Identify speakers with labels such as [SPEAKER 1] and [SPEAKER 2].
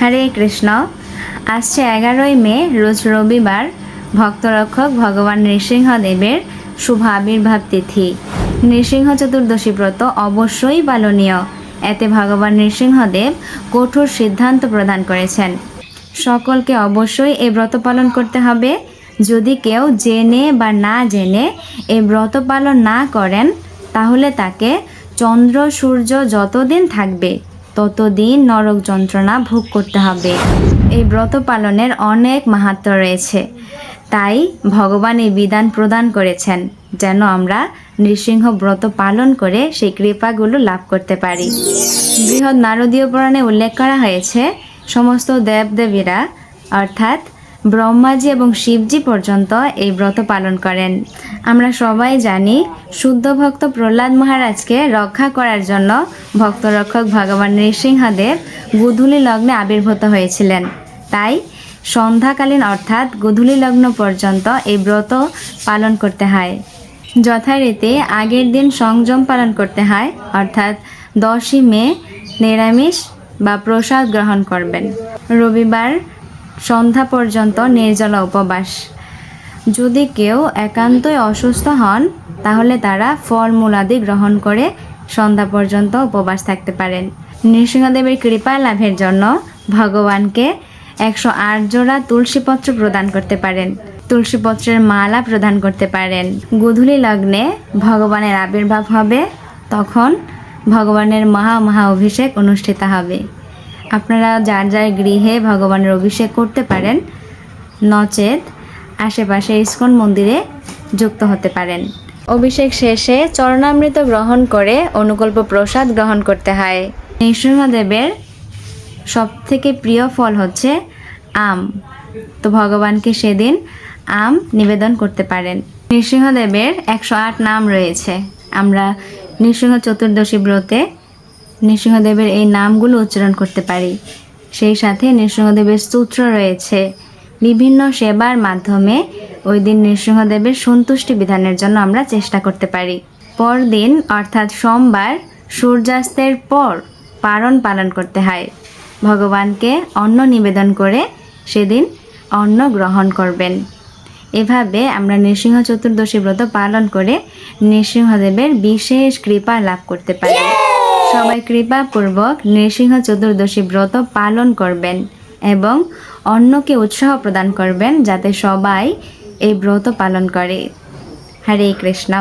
[SPEAKER 1] হরে কৃষ্ণ। আসছে 11ই মে, রোজ রবিবার, ভক্তরক্ষক ভগবান নৃসিংহদেবের শুভ আবির্ভাব তিথি। নৃসিংহ চতুর্দশী ব্রত অবশ্যই পালনীয়। এতে ভগবান নৃসিংহদেব কঠোর সিদ্ধান্ত প্রদান করেছেন। সকলকে অবশ্যই এই ব্রত পালন করতে হবে। যদি কেউ জেনে বা না জেনে এই ব্রত পালন না করেন, তাহলে তাকে চন্দ্র সূর্য যতদিন থাকবে ততদিন নরক যন্ত্রণা ভোগ করতে হবে। এই ব্রত পালনের অনেক মাহাত্ম্য রয়েছে, তাই ভগবান এই বিধান প্রদান করেছেন যেন আমরা নৃসিংহ ব্রত পালন করে সেই কৃপাগুলো লাভ করতে পারি। বৃহৎ নারদীয় পুরাণে উল্লেখ করা হয়েছে, সমস্ত দেবদেবীরা অর্থাৎ ব্রহ্মাজি এবং শিবজি পর্যন্ত এই ব্রত পালন করেন। আমরা সবাই জানি, শুদ্ধ ভক্ত প্রহ্লাদ মহারাজকে রক্ষা করার জন্য ভক্তরক্ষক ভগবান নৃসিংহদেব গোধূলি লগ্নে আবির্ভূত হয়েছিলেন। তাই সন্ধ্যাকালীন অর্থাৎ গোধূলি লগ্ন পর্যন্ত এই ব্রত পালন করতে হয়। যথারীতি আগের দিন সংযম পালন করতে হয়, অর্থাৎ 10ই মে নিরামিষ বা প্রসাদ গ্রহণ করবেন। রবিবার সন্ধ্যা পর্যন্ত নির্জলা উপবাস। যদি কেউ একান্তই অসুস্থ হন, তাহলে তারা ফলমূল আদি গ্রহণ করে সন্ধ্যা পর্যন্ত উপবাস থাকতে পারেন। নৃসিংহদেবের কৃপা লাভের জন্য ভগবানকে 108 জোড়া তুলসীপত্র প্রদান করতে পারেন, তুলসীপত্রের মালা প্রদান করতে পারেন। গোধূলি লগ্নে ভগবানের আবির্ভাব হবে, তখন ভগবানের মহা অভিষেক অনুষ্ঠিত হবে। আপনারা যার যার গৃহে ভগবানের অভিষেক করতে পারেন, নচেত আশেপাশে ইস্কন মন্দিরে যুক্ত হতে পারেন। অভিষেক শেষে চরণামৃত গ্রহণ করে অনুকল্প প্রসাদ গ্রহণ করতে হয়। নৃসিংহদেবের সবথেকে প্রিয় ফল হচ্ছে আম, তো ভগবানকে সেদিন আম নিবেদন করতে পারেন। নৃসিংহদেবের 108 নাম রয়েছে। আমরা নৃসিংহ চতুর্দশী ব্রতে নৃসিংহদেবের এই নামগুলো উচ্চারণ করতে পারি। সেই সাথে নৃসিংহদেবের স্তোত্র রয়েছে। বিভিন্ন সেবার মাধ্যমে ওই দিন নৃসিংহদেবের সন্তুষ্টি বিধানের জন্য আমরা চেষ্টা করতে পারি। পরদিন অর্থাৎ সোমবার সূর্যাস্তের পর পারণ পালন করতে হয়। ভগবানকে অন্ন নিবেদন করে সেদিন অন্ন গ্রহণ করবেন। এভাবে আমরা নৃসিংহ চতুর্দশী ব্রত পালন করে নৃসিংহদেবের বিশেষ কৃপা লাভ করতে পারি। সবাই কৃপাপূর্বক নৃসিংহ চতুর্দশী ব্রত পালন করবেন এবং অন্যকে উৎসাহ প্রদান করবেন যাতে সবাই এই ব্রত পালন করে। হরে কৃষ্ণ।